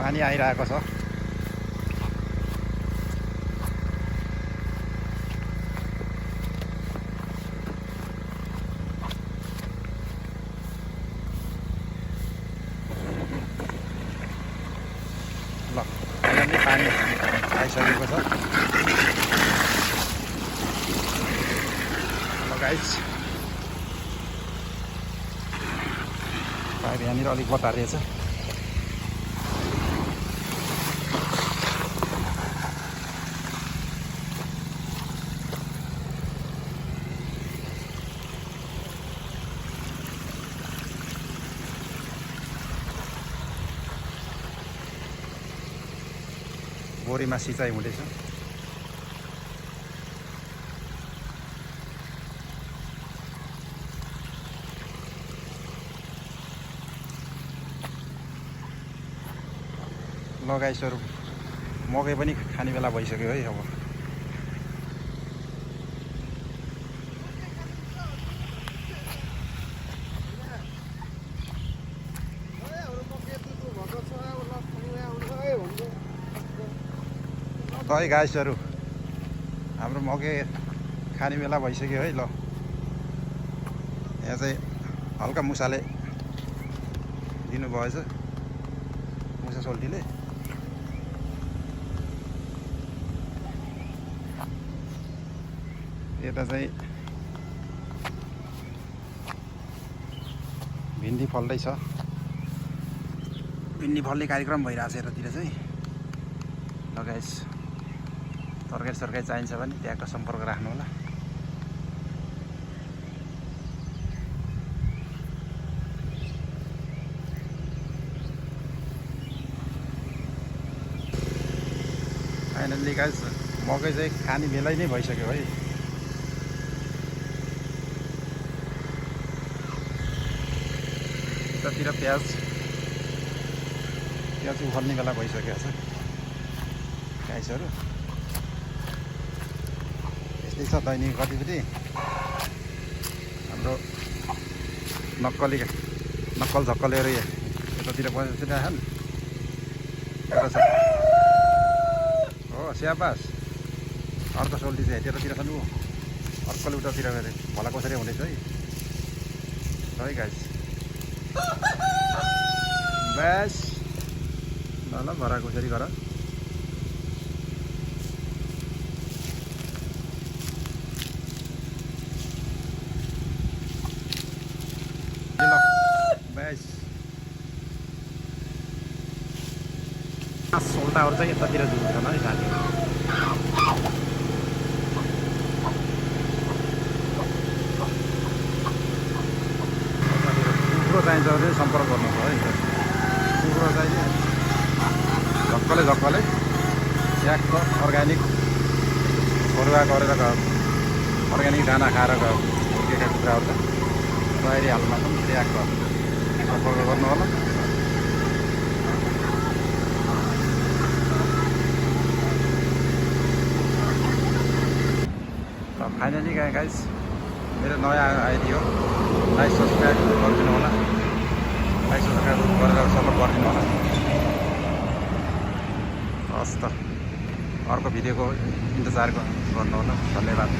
पानी आइरहेको छ। ल फाइनली पानी आइसकेको छ। ल गाइस, पाइप यहाँनिर अलिक बतारिएछ। बोरीमा सिँचाइ हुँदैछ। ल गाइसहरु, मकै पनि खाने बेला भइसक्यो है। अब है गाइसहरु, हाम्रो मकै खाने बेला भइसक्यो है। ल यहाँ चाहिँ हल्का मुसाले दिनुभएछ, मुसा सोल्टीले। यता चाहिँ भिन्डी फल्दैछ। भिन्डी फल्ने कार्यक्रम भइरहेछ यतातिर चाहिँ। ल गाइस, तरकारी सरकारी चाहिन्छ भने त्यहाँको सम्पर्क राख्नु होला। फाइनल्ली गाइस, मकै चाहिँ खाने बेलै नै भइसक्यो है। यतातिर प्याज उखाल्ने बेला भइसकेको छ गाइसहरु। यस्तै छ दैनिक गतिविधि हाम्रो। नक्कल झक्कलहरू यतातिर बसिरहेछन्। एउटा छ हो स्याबास, अर्को सोल्टी चाहिँ त्यतातिर छन्। ऊ अर्कोले उतातिर गएर भला कसरी हुँदैछ है। है गाइस, बस ल भरा कसरी गर। सोल्टाहरू चाहिँ यतातिर झुल्छन् है साथीहरू। कुखुरो चाहिन्छ भने सम्पर्क गर्नुहोस् है। कुखुरो चाहिने झक्कले स्याक्क अर्ग्यानिक फरुवा गरेर अर्ग्यानिक दाना खाएर हुर्केका कुखुराहरू त तयारी हाल्नुमा पनि स्याक्क सम्पर्क गर्नु होला। फाइनली गाइस, मेरो नयाँ आइडी हो। लाइक सब्सक्राइब गरिदिनु होला। लाइक सब्सक्राइब गरेर सपोर्ट गरिदिनु होला। हस् त, अर्को भिडियोको इन्तजार गर्नु होला। धन्यवाद।